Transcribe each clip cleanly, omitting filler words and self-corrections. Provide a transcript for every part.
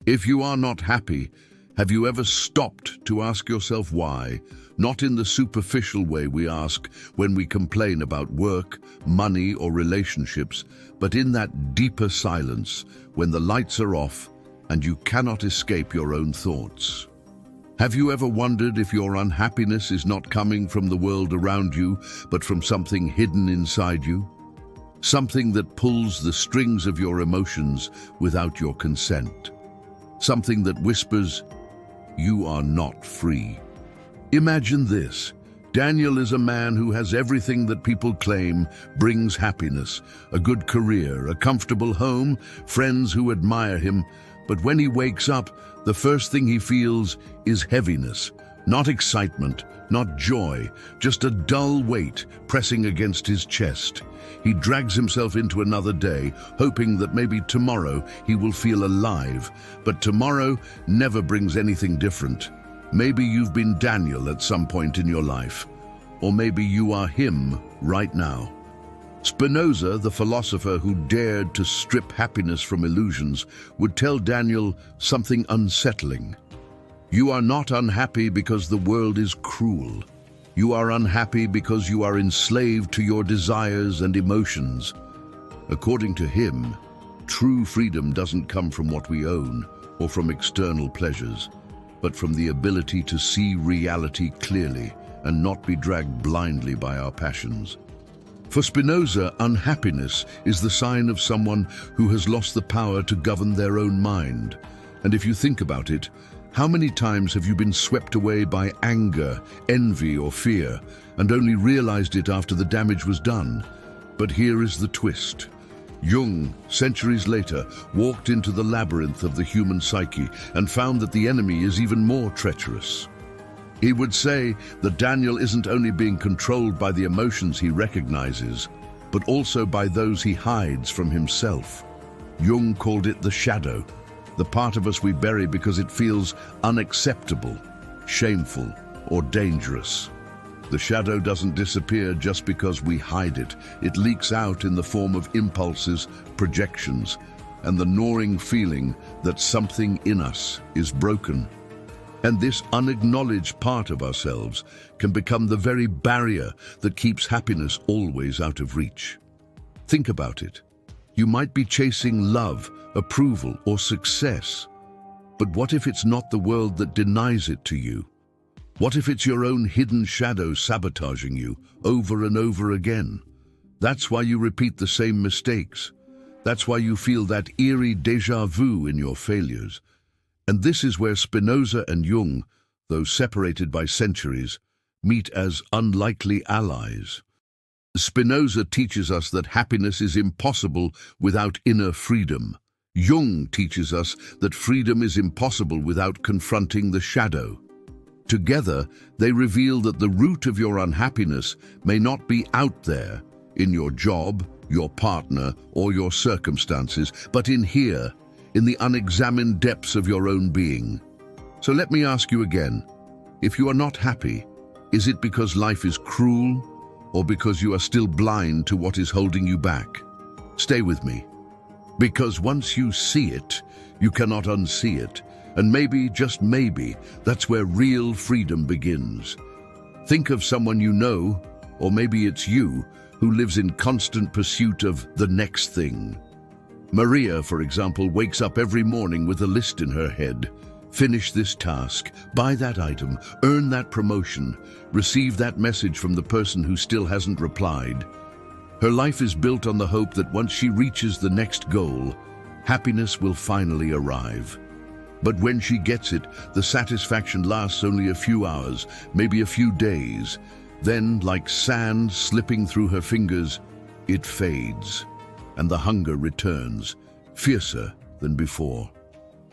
If you are not happy, have you ever stopped to ask yourself why? Not in the superficial way we ask when we complain about work, money, or relationships, but in that deeper silence when the lights are off and you cannot escape your own thoughts. Have you ever wondered if your unhappiness is not coming from the world around you, but from something hidden inside you? Something that pulls the strings of your emotions without your consent. Something that whispers, "You are not free." Imagine this. Daniel is a man who has everything that people claim brings happiness, a good career, a comfortable home, friends who admire him. But when he wakes up, the first thing he feels is heaviness, not excitement, not joy, just a dull weight pressing against his chest. He drags himself into another day, hoping that maybe tomorrow he will feel alive. But tomorrow never brings anything different. Maybe you've been Daniel at some point in your life, or maybe you are him right now. Spinoza, the philosopher who dared to strip happiness from illusions, would tell Daniel something unsettling. You are not unhappy because the world is cruel. You are unhappy because you are enslaved to your desires and emotions. According to him, true freedom doesn't come from what we own or from external pleasures, but from the ability to see reality clearly and not be dragged blindly by our passions. For Spinoza, unhappiness is the sign of someone who has lost the power to govern their own mind. And if you think about it, how many times have you been swept away by anger, envy, or fear, and only realized it after the damage was done? But here is the twist. Jung, centuries later, walked into the labyrinth of the human psyche and found that the enemy is even more treacherous. He would say that Daniel isn't only being controlled by the emotions he recognizes, but also by those he hides from himself. Jung called it the shadow, the part of us we bury because it feels unacceptable, shameful, or dangerous. The shadow doesn't disappear just because we hide it. It leaks out in the form of impulses, projections, and the gnawing feeling that something in us is broken. And this unacknowledged part of ourselves can become the very barrier that keeps happiness always out of reach. Think about it. You might be chasing love, approval, or success. But what if it's not the world that denies it to you? What if it's your own hidden shadow sabotaging you over and over again? That's why you repeat the same mistakes. That's why you feel that eerie déjà vu in your failures. And this is where Spinoza and Jung, though separated by centuries, meet as unlikely allies. Spinoza teaches us that happiness is impossible without inner freedom. Jung teaches us that freedom is impossible without confronting the shadow. Together, they reveal that the root of your unhappiness may not be out there, in your job, your partner, or your circumstances, but in here, in the unexamined depths of your own being. So let me ask you again, if you are not happy, is it because life is cruel, or because you are still blind to what is holding you back? Stay with me. Because once you see it, you cannot unsee it. And maybe, just maybe, that's where real freedom begins. Think of someone you know, or maybe it's you, who lives in constant pursuit of the next thing. Maria, for example, wakes up every morning with a list in her head. Finish this task, buy that item, earn that promotion, receive that message from the person who still hasn't replied. Her life is built on the hope that once she reaches the next goal, happiness will finally arrive. But when she gets it, the satisfaction lasts only a few hours, maybe a few days. Then, like sand slipping through her fingers, it fades, and the hunger returns, fiercer than before.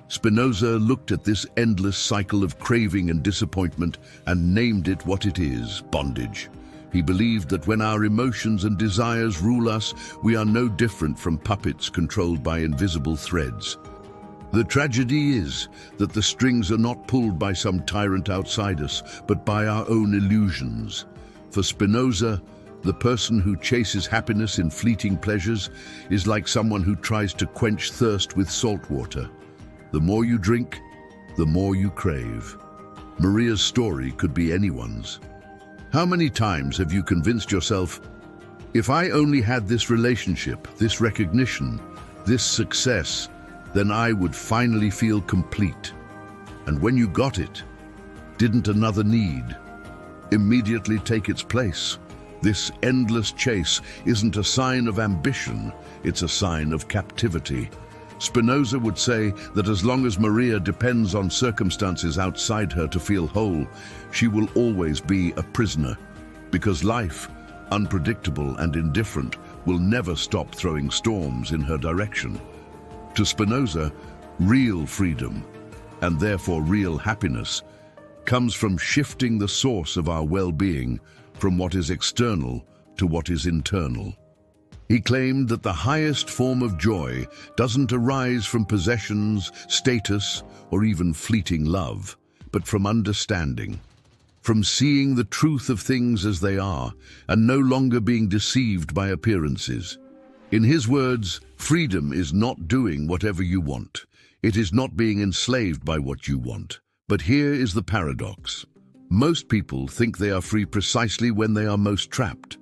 Spinoza looked at this endless cycle of craving and disappointment and named it what it is: bondage. He believed that when our emotions and desires rule us, we are no different from puppets controlled by invisible threads. The tragedy is that the strings are not pulled by some tyrant outside us, but by our own illusions. For Spinoza, the person who chases happiness in fleeting pleasures is like someone who tries to quench thirst with salt water. The more you drink, the more you crave. Maria's story could be anyone's. How many times have you convinced yourself, if I only had this relationship, this recognition, this success, then I would finally feel complete. And when you got it, didn't another need immediately take its place? This endless chase isn't a sign of ambition, it's a sign of captivity. Spinoza would say that as long as Maria depends on circumstances outside her to feel whole, she will always be a prisoner, because life, unpredictable and indifferent, will never stop throwing storms in her direction. To Spinoza, real freedom, and therefore real happiness, comes from shifting the source of our well-being from what is external to what is internal. He claimed that the highest form of joy doesn't arise from possessions, status, or even fleeting love, but from understanding, from seeing the truth of things as they are and no longer being deceived by appearances. In his words, freedom is not doing whatever you want. It is not being enslaved by what you want. But here is the paradox. Most people think they are free precisely when they are most trapped.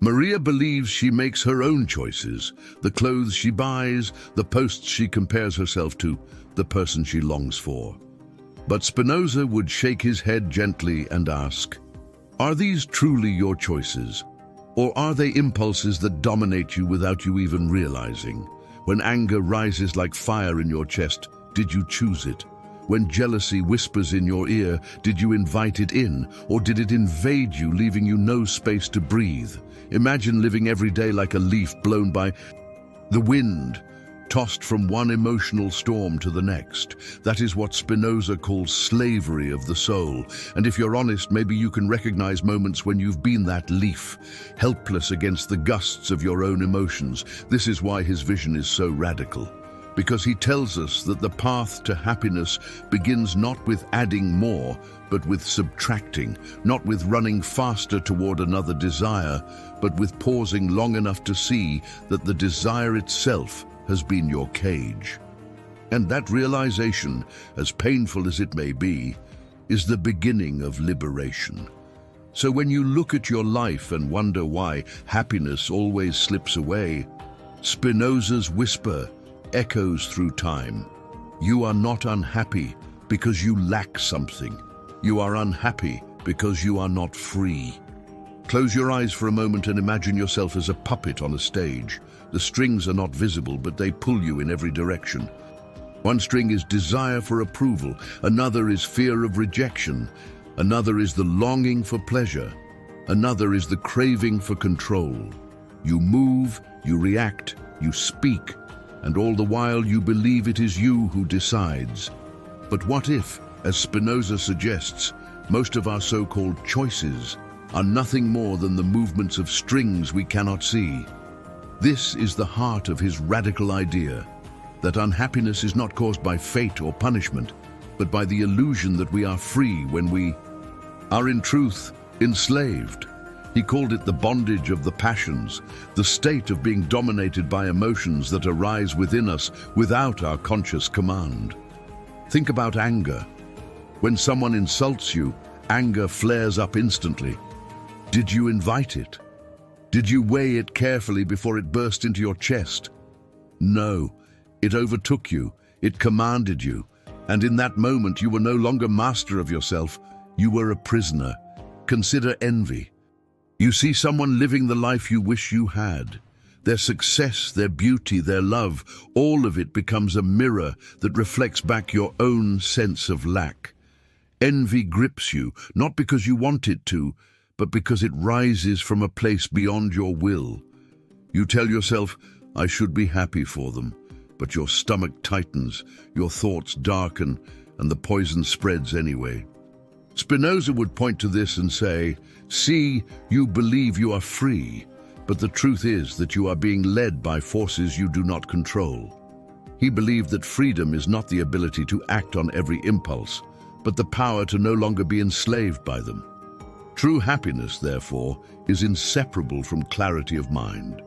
Maria believes she makes her own choices, the clothes she buys, the posts she compares herself to, the person she longs for. But Spinoza would shake his head gently and ask, are these truly your choices? Or are they impulses that dominate you without you even realizing? When anger rises like fire in your chest, did you choose it? When jealousy whispers in your ear, did you invite it in, or did it invade you, leaving you no space to breathe? Imagine living every day like a leaf blown by the wind, tossed from one emotional storm to the next. That is what Spinoza calls slavery of the soul. And if you're honest, maybe you can recognize moments when you've been that leaf, helpless against the gusts of your own emotions. This is why his vision is so radical, because he tells us that the path to happiness begins not with adding more, but with subtracting, not with running faster toward another desire, but with pausing long enough to see that the desire itself has been your cage. And that realization, as painful as it may be, is the beginning of liberation. So when you look at your life and wonder why happiness always slips away, Spinoza's whisper echoes through time. You are not unhappy because you lack something. You are unhappy because you are not free. Close your eyes for a moment and imagine yourself as a puppet on a stage. The strings are not visible, but they pull you in every direction. One string is desire for approval, another is fear of rejection, another is the longing for pleasure, another is the craving for control. You move, you react, you speak, and all the while you believe it is you who decides. But what if, as Spinoza suggests, most of our so-called choices are nothing more than the movements of strings we cannot see? This is the heart of his radical idea, that unhappiness is not caused by fate or punishment, but by the illusion that we are free when we are in truth enslaved. He called it the bondage of the passions, the state of being dominated by emotions that arise within us without our conscious command. Think about anger. When someone insults you, anger flares up instantly. Did you invite it? Did you weigh it carefully before it burst into your chest? No, it overtook you, it commanded you, and in that moment you were no longer master of yourself, you were a prisoner. Consider envy. You see someone living the life you wish you had. Their success, their beauty, their love, all of it becomes a mirror that reflects back your own sense of lack. Envy grips you, not because you want it to, but because it rises from a place beyond your will. You tell yourself, I should be happy for them, but your stomach tightens, your thoughts darken, and the poison spreads anyway. Spinoza would point to this and say, see, you believe you are free, but the truth is that you are being led by forces you do not control. He believed that freedom is not the ability to act on every impulse, but the power to no longer be enslaved by them. True happiness, therefore, is inseparable from clarity of mind.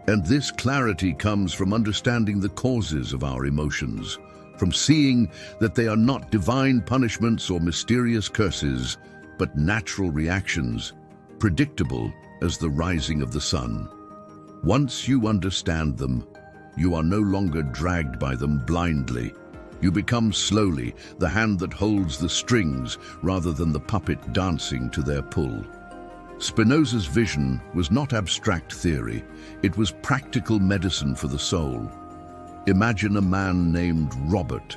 And this clarity comes from understanding the causes of our emotions, from seeing that they are not divine punishments or mysterious curses, but natural reactions, predictable as the rising of the sun. Once you understand them, you are no longer dragged by them blindly. You become slowly the hand that holds the strings rather than the puppet dancing to their pull. Spinoza's vision was not abstract theory, it was practical medicine for the soul. Imagine a man named Robert.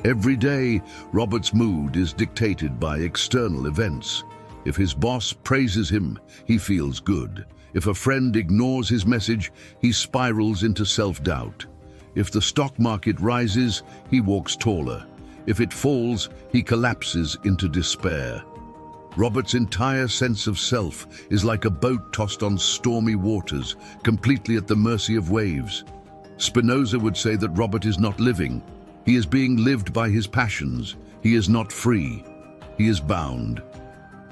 Every day, Robert's mood is dictated by external events. If his boss praises him, he feels good. If a friend ignores his message, he spirals into self-doubt. If the stock market rises, he walks taller. If it falls, he collapses into despair. Robert's entire sense of self is like a boat tossed on stormy waters, completely at the mercy of waves. Spinoza would say that Robert is not living. He is being lived by his passions. He is not free. He is bound.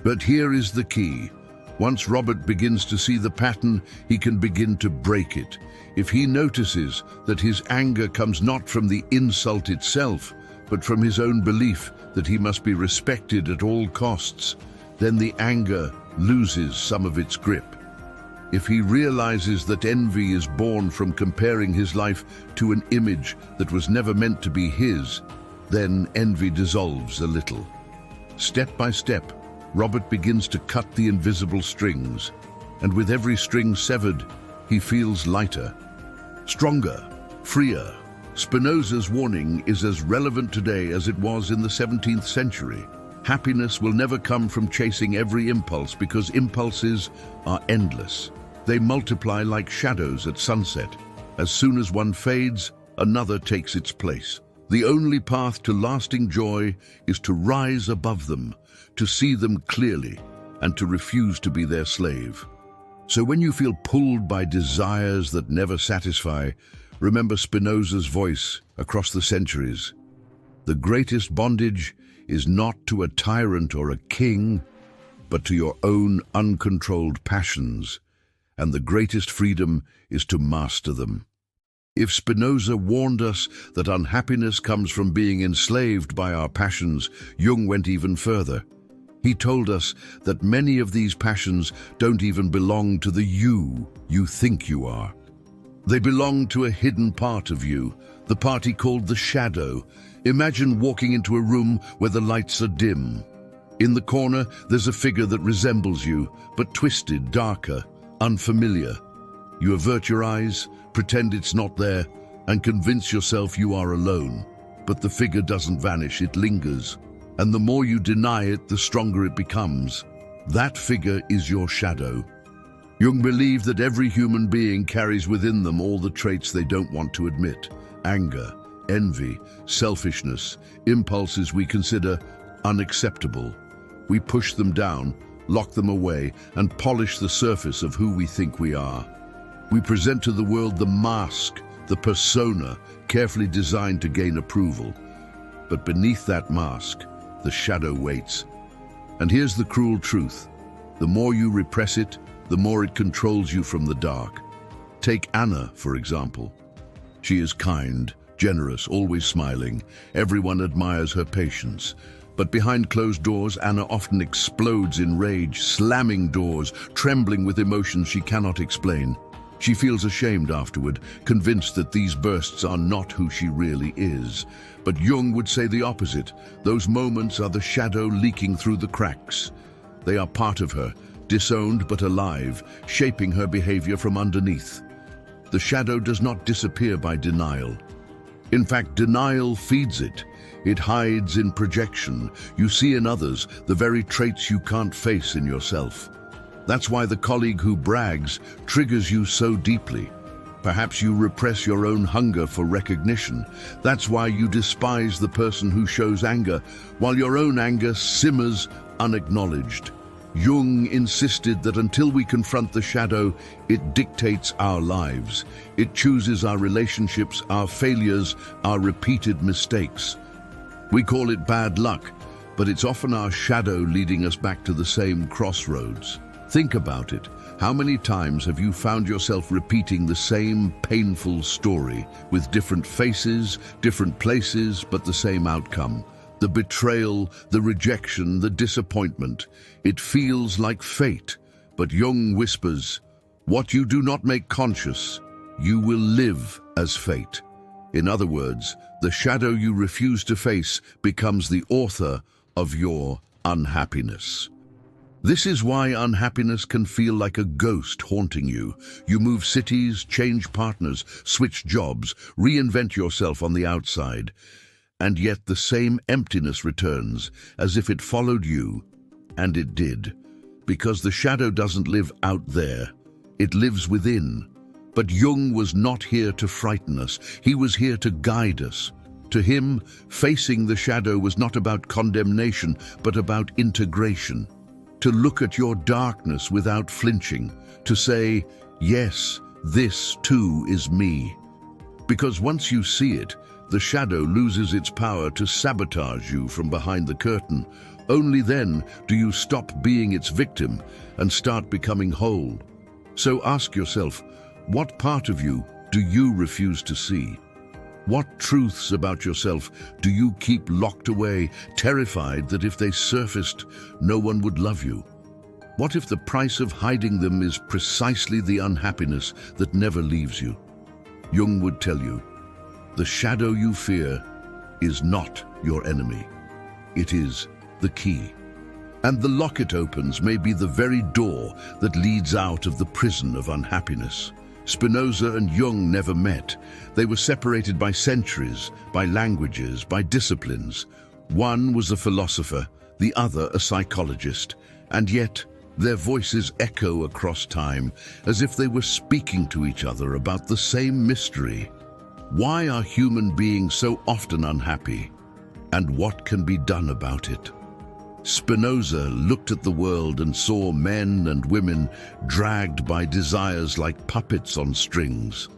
But here is the key. Once Robert begins to see the pattern, he can begin to break it. If he notices that his anger comes not from the insult itself, but from his own belief that he must be respected at all costs, then the anger loses some of its grip. If he realizes that envy is born from comparing his life to an image that was never meant to be his, then envy dissolves a little. Step by step, Robert begins to cut the invisible strings, and with every string severed, he feels lighter, stronger, freer. Spinoza's warning is as relevant today as it was in the 17th century. Happiness will never come from chasing every impulse because impulses are endless. They multiply like shadows at sunset. As soon as one fades, another takes its place. The only path to lasting joy is to rise above them, to see them clearly, and to refuse to be their slave. So when you feel pulled by desires that never satisfy, remember Spinoza's voice across the centuries. The greatest bondage is not to a tyrant or a king, but to your own uncontrolled passions, and the greatest freedom is to master them. If Spinoza warned us that unhappiness comes from being enslaved by our passions, Jung went even further. He told us that many of these passions don't even belong to the you think you are. They belong to a hidden part of you, the part he called the shadow. Imagine walking into a room where the lights are dim. In the corner, there's a figure that resembles you, but twisted, darker, unfamiliar. You avert your eyes, pretend it's not there, and convince yourself you are alone. But the figure doesn't vanish, it lingers. And the more you deny it, the stronger it becomes. That figure is your shadow. Jung believed that every human being carries within them all the traits they don't want to admit. Anger, envy, selfishness, impulses we consider unacceptable. We push them down, lock them away, and polish the surface of who we think we are. We present to the world the mask, the persona, carefully designed to gain approval. But beneath that mask, the shadow waits. And here's the cruel truth. The more you repress it, the more it controls you from the dark. Take Anna, for example. She is kind, generous, always smiling. Everyone admires her patience. But behind closed doors, Anna often explodes in rage, slamming doors, trembling with emotions she cannot explain. She feels ashamed afterward, convinced that these bursts are not who she really is. But Jung would say the opposite. Those moments are the shadow leaking through the cracks. They are part of her, disowned but alive, shaping her behavior from underneath. The shadow does not disappear by denial. In fact, denial feeds it. It hides in projection. You see in others the very traits you can't face in yourself. That's why the colleague who brags triggers you so deeply. Perhaps you repress your own hunger for recognition. That's why you despise the person who shows anger, while your own anger simmers unacknowledged. Jung insisted that until we confront the shadow, it dictates our lives. It chooses our relationships, our failures, our repeated mistakes. We call it bad luck, but it's often our shadow leading us back to the same crossroads. Think about it. How many times have you found yourself repeating the same painful story with different faces, different places, but the same outcome? The betrayal, the rejection, the disappointment. It feels like fate, but Jung whispers, what you do not make conscious, you will live as fate. In other words, the shadow you refuse to face becomes the author of your unhappiness. This is why unhappiness can feel like a ghost haunting you. You move cities, change partners, switch jobs, reinvent yourself on the outside. And yet the same emptiness returns, as if it followed you. And it did. Because the shadow doesn't live out there. It lives within. But Jung was not here to frighten us. He was here to guide us. To him, facing the shadow was not about condemnation, but about integration. To look at your darkness without flinching. To say, yes, this too is me. Because once you see it, the shadow loses its power to sabotage you from behind the curtain. Only then do you stop being its victim and start becoming whole. So ask yourself, what part of you do you refuse to see? What truths about yourself do you keep locked away, terrified that if they surfaced, no one would love you? What if the price of hiding them is precisely the unhappiness that never leaves you? Jung would tell you, the shadow you fear is not your enemy. It is the key. And the lock it opens may be the very door that leads out of the prison of unhappiness. Spinoza and Jung never met. They were separated by centuries, by languages, by disciplines. One was a philosopher, the other a psychologist. And yet, their voices echo across time, as if they were speaking to each other about the same mystery. Why are human beings so often unhappy? And what can be done about it? Spinoza looked at the world and saw men and women dragged by desires like puppets on strings,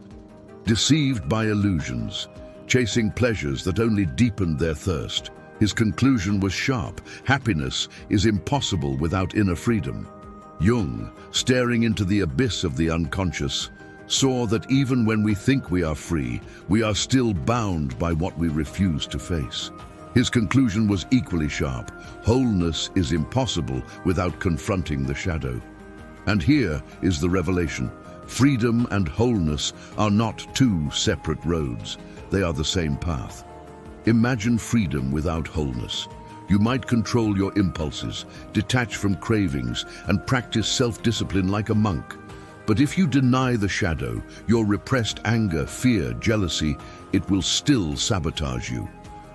deceived by illusions, chasing pleasures that only deepened their thirst. His conclusion was sharp: happiness is impossible without inner freedom. Jung, staring into the abyss of the unconscious, saw that even when we think we are free, we are still bound by what we refuse to face. His conclusion was equally sharp: wholeness is impossible without confronting the shadow. And here is the revelation: freedom and wholeness are not two separate roads, they are the same path. Imagine freedom without wholeness. You might control your impulses, detach from cravings, and practice self-discipline like a monk. But if you deny the shadow, your repressed anger, fear, jealousy, it will still sabotage you.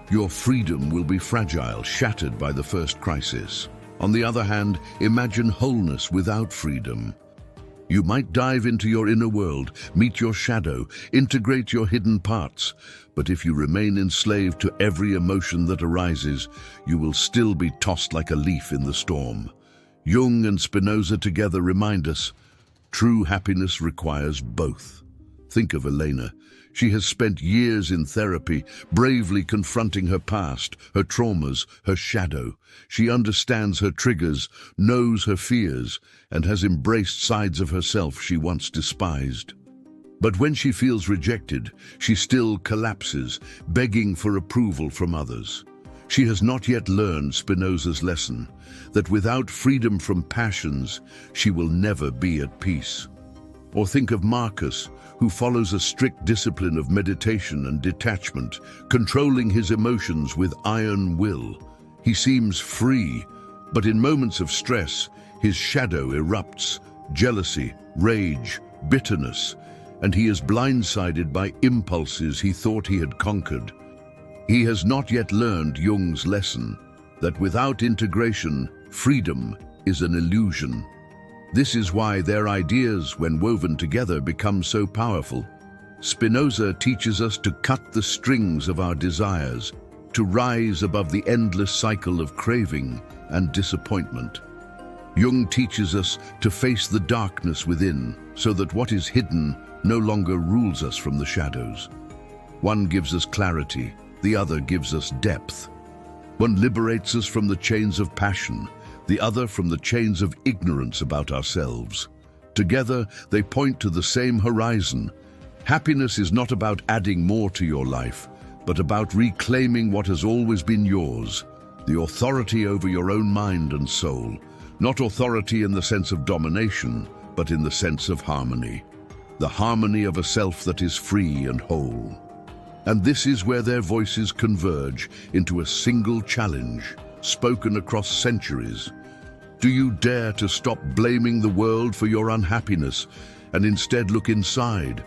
Your freedom will be fragile, shattered by the first crisis. On the other hand, imagine wholeness without freedom. You might dive into your inner world, meet your shadow, integrate your hidden parts. But if you remain enslaved to every emotion that arises, you will still be tossed like a leaf in the storm. Jung and Spinoza together remind us, true happiness requires both. Think of Elena. She has spent years in therapy, bravely confronting her past, her traumas, her shadow. She understands her triggers, knows her fears, and has embraced sides of herself she once despised. But when she feels rejected, she still collapses, begging for approval from others. She has not yet learned Spinoza's lesson, that without freedom from passions, she will never be at peace. Or think of Marcus, who follows a strict discipline of meditation and detachment, controlling his emotions with iron will. He seems free, but in moments of stress, his shadow erupts: jealousy, rage, bitterness, and he is blindsided by impulses he thought he had conquered. He has not yet learned Jung's lesson, that without integration, freedom is an illusion. This is why their ideas, when woven together, become so powerful. Spinoza teaches us to cut the strings of our desires, to rise above the endless cycle of craving and disappointment. Jung teaches us to face the darkness within, so that what is hidden no longer rules us from the shadows. One gives us clarity, the other gives us depth. One liberates us from the chains of passion, the other from the chains of ignorance about ourselves. Together, they point to the same horizon. Happiness is not about adding more to your life, but about reclaiming what has always been yours, the authority over your own mind and soul. Not authority in the sense of domination, but in the sense of harmony. The harmony of a self that is free and whole. And this is where their voices converge into a single challenge, spoken across centuries. Do you dare to stop blaming the world for your unhappiness and instead look inside?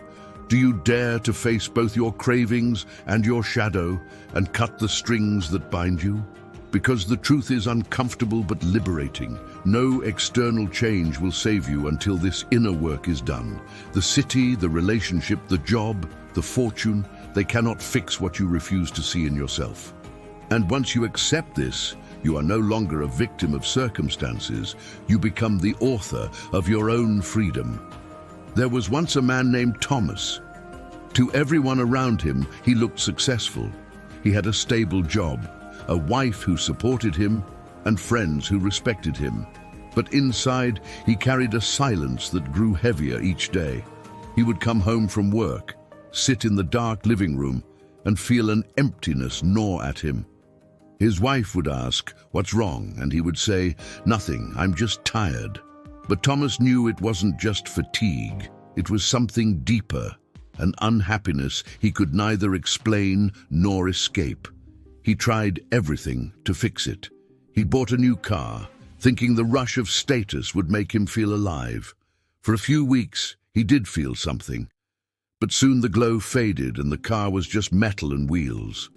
Do you dare to face both your cravings and your shadow and cut the strings that bind you? Because the truth is uncomfortable but liberating. No external change will save you until this inner work is done. The city, the relationship, the job, the fortune, they cannot fix what you refuse to see in yourself. And once you accept this, you are no longer a victim of circumstances. You become the author of your own freedom. There was once a man named Thomas. To everyone around him, he looked successful. He had a stable job, a wife who supported him, and friends who respected him. But inside, he carried a silence that grew heavier each day. He would come home from work, sit in the dark living room, and feel an emptiness gnaw at him. His wife would ask, "What's wrong?" And he would say, "Nothing, I'm just tired." But Thomas knew it wasn't just fatigue. It was something deeper, an unhappiness he could neither explain nor escape. He tried everything to fix it. He bought a new car, thinking the rush of status would make him feel alive. For a few weeks, he did feel something. But soon the glow faded and the car was just metal and wheels.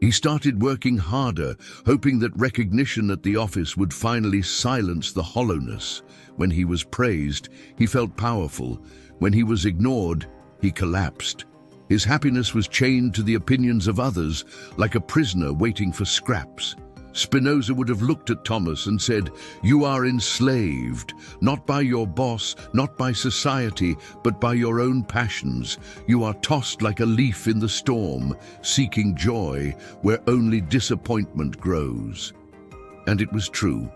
He started working harder, hoping that recognition at the office would finally silence the hollowness. When he was praised, he felt powerful. When he was ignored, he collapsed. His happiness was chained to the opinions of others, like a prisoner waiting for scraps. Spinoza would have looked at Thomas and said, "You are enslaved, not by your boss, not by society, but by your own passions. You are tossed like a leaf in the storm, seeking joy where only disappointment grows." And it was true.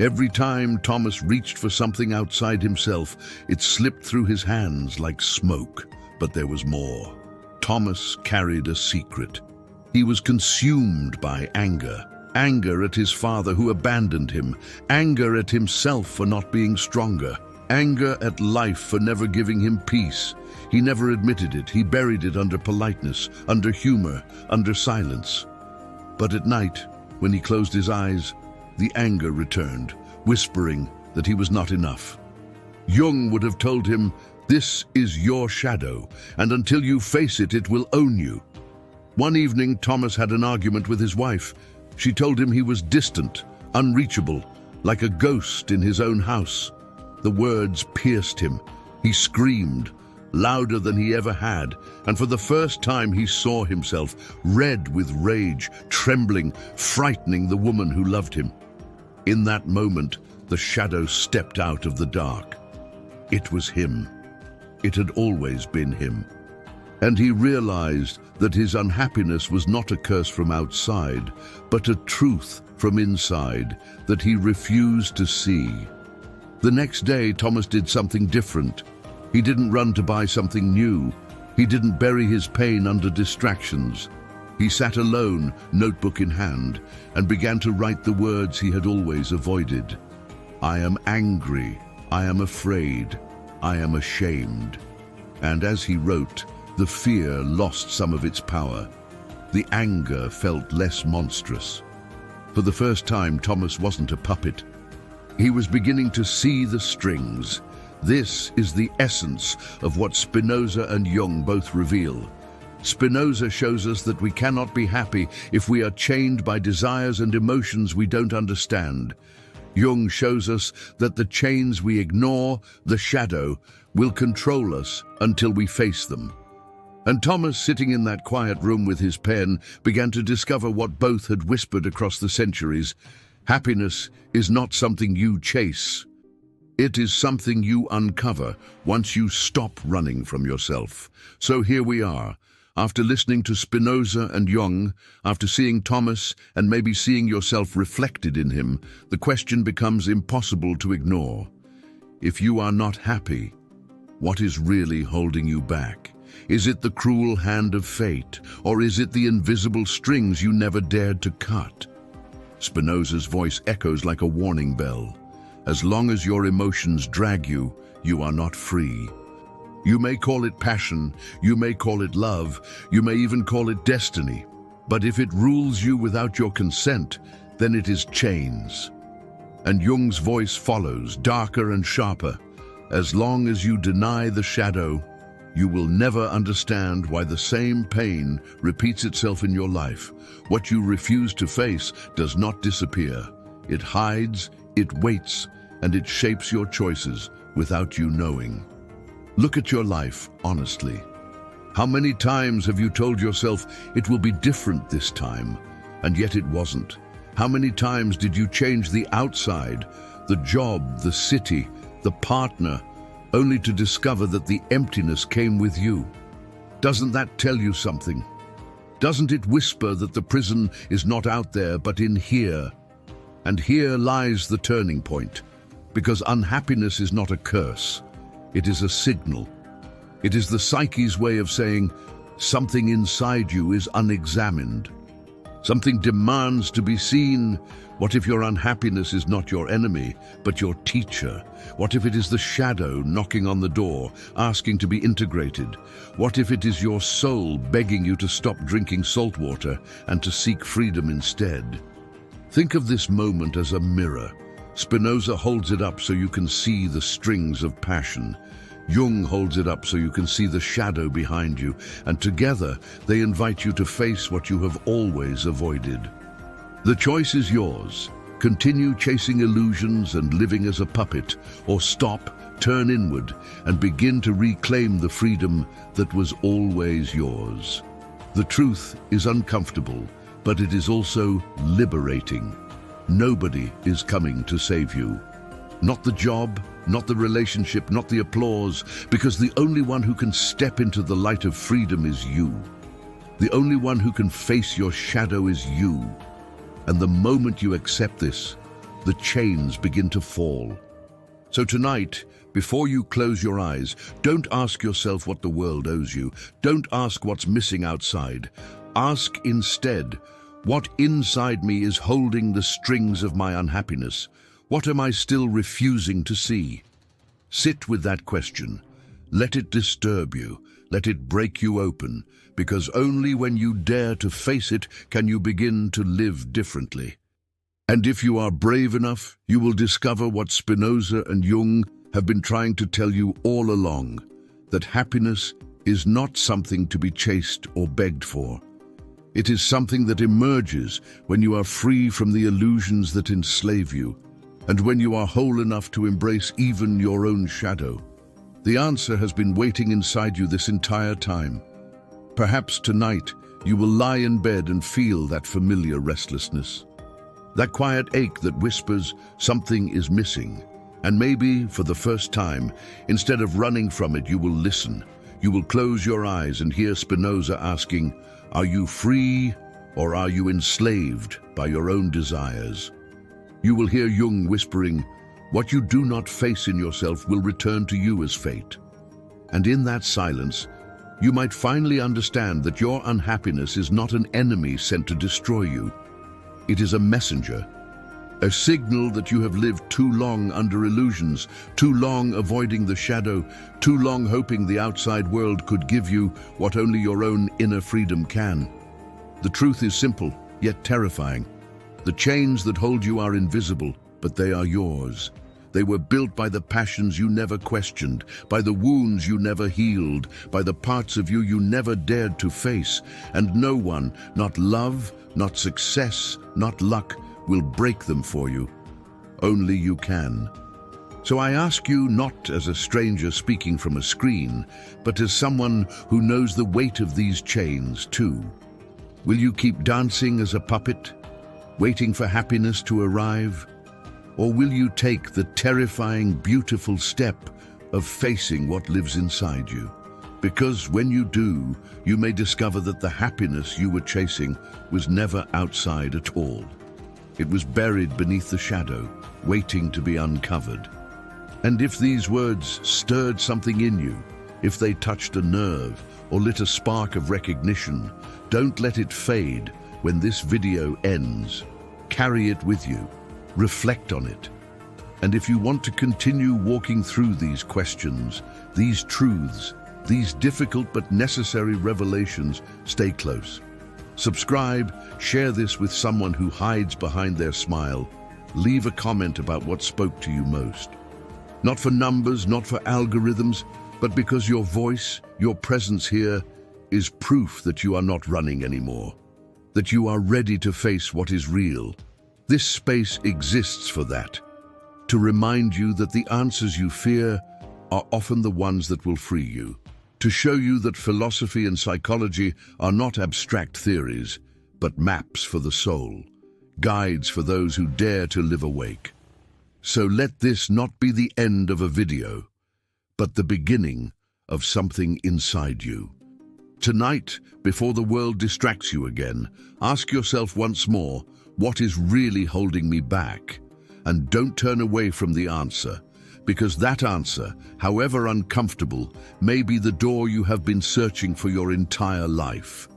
Every time Thomas reached for something outside himself, it slipped through his hands like smoke. But there was more. Thomas carried a secret. He was consumed by anger. Anger at his father who abandoned him. Anger at himself for not being stronger. Anger at life for never giving him peace. He never admitted it. He buried it under politeness, under humor, under silence. But at night, when he closed his eyes, the anger returned, whispering that he was not enough. Jung would have told him, "This is your shadow, and until you face it, it will own you." One evening, Thomas had an argument with his wife. She told him he was distant, unreachable, like a ghost in his own house. The words pierced him. He screamed, louder than he ever had, and for the first time he saw himself, red with rage, trembling, frightening the woman who loved him. In that moment, the shadow stepped out of the dark. It was him. It had always been him. And he realized that his unhappiness was not a curse from outside, but a truth from inside that he refused to see. The next day, Thomas did something different. He didn't run to buy something new. He didn't bury his pain under distractions. He sat alone, notebook in hand, and began to write the words he had always avoided. "I am angry. I am afraid. I am ashamed." And as he wrote, the fear lost some of its power. The anger felt less monstrous. For the first time, Thomas wasn't a puppet. He was beginning to see the strings. This is the essence of what Spinoza and Jung both reveal. Spinoza shows us that we cannot be happy if we are chained by desires and emotions we don't understand. Jung shows us that the chains we ignore, the shadow, will control us until we face them. And Thomas, sitting in that quiet room with his pen, began to discover what both had whispered across the centuries. Happiness is not something you chase. It is something you uncover once you stop running from yourself. So here we are. After listening to Spinoza and Jung, after seeing Thomas and maybe seeing yourself reflected in him, the question becomes impossible to ignore. If you are not happy, what is really holding you back? Is it the cruel hand of fate, or is it the invisible strings you never dared to cut? Spinoza's voice echoes like a warning bell. As long as your emotions drag you, you are not free. You may call it passion, you may call it love, you may even call it destiny. But if it rules you without your consent, then it is chains. And Jung's voice follows, darker and sharper. As long as you deny the shadow, you will never understand why the same pain repeats itself in your life. What you refuse to face does not disappear. It hides, it waits, and it shapes your choices without you knowing. Look at your life honestly. How many times have you told yourself it will be different this time, and yet it wasn't? How many times did you change the outside, the job, the city, the partner, only to discover that the emptiness came with you? Doesn't that tell you something? Doesn't it whisper that the prison is not out there but in here? And here lies the turning point, because unhappiness is not a curse, it is a signal. It is the psyche's way of saying something inside you is unexamined. Something demands to be seen. What if your unhappiness is not your enemy, but your teacher? What if it is the shadow knocking on the door, asking to be integrated? What if it is your soul begging you to stop drinking salt water and to seek freedom instead? Think of this moment as a mirror. Spinoza holds it up so you can see the strings of passion. Jung holds it up so you can see the shadow behind you, and together they invite you to face what you have always avoided. The choice is yours. Continue chasing illusions and living as a puppet, or stop, turn inward, and begin to reclaim the freedom that was always yours. The truth is uncomfortable, but it is also liberating. Nobody is coming to save you. Not the job, not the relationship, not the applause, because the only one who can step into the light of freedom is you. The only one who can face your shadow is you. And the moment you accept this, the chains begin to fall. So tonight, before you close your eyes, don't ask yourself what the world owes you. Don't ask what's missing outside. Ask instead, what inside me is holding the strings of my unhappiness? What am I still refusing to see? Sit with that question. Let it disturb you. Let it break you open, because only when you dare to face it can you begin to live differently. And if you are brave enough, you will discover what Spinoza and Jung have been trying to tell you all along, that happiness is not something to be chased or begged for. It is something that emerges when you are free from the illusions that enslave you, and when you are whole enough to embrace even your own shadow. The answer has been waiting inside you this entire time. Perhaps tonight you will lie in bed and feel that familiar restlessness, that quiet ache that whispers something is missing. And maybe, for the first time, instead of running from it, you will listen. You will close your eyes and hear Spinoza asking, are you free or are you enslaved by your own desires? You will hear Jung whispering, what you do not face in yourself will return to you as fate. And in that silence, you might finally understand that your unhappiness is not an enemy sent to destroy you. It is a messenger, a signal that you have lived too long under illusions, too long avoiding the shadow, too long hoping the outside world could give you what only your own inner freedom can. The truth is simple, yet terrifying. The chains that hold you are invisible, but they are yours. They were built by the passions you never questioned, by the wounds you never healed, by the parts of you you never dared to face. And no one, not love, not success, not luck, will break them for you. Only you can. So I ask you, not as a stranger speaking from a screen, but as someone who knows the weight of these chains too. Will you keep dancing as a puppet, waiting for happiness to arrive? Or will you take the terrifying, beautiful step of facing what lives inside you? Because when you do, you may discover that the happiness you were chasing was never outside at all. It was buried beneath the shadow, waiting to be uncovered. And if these words stirred something in you, if they touched a nerve or lit a spark of recognition, don't let it fade when this video ends. Carry it with you. Reflect on it. And if you want to continue walking through these questions, these truths, these difficult but necessary revelations, stay close. Subscribe, share this with someone who hides behind their smile. Leave a comment about what spoke to you most. Not for numbers, not for algorithms, but because your voice, your presence here, is proof that you are not running anymore, that you are ready to face what is real. This space exists for that, to remind you that the answers you fear are often the ones that will free you, to show you that philosophy and psychology are not abstract theories, but maps for the soul, guides for those who dare to live awake. So let this not be the end of a video, but the beginning of something inside you. Tonight, before the world distracts you again, ask yourself once more, what is really holding me back? And don't turn away from the answer, because that answer, however uncomfortable, may be the door you have been searching for your entire life.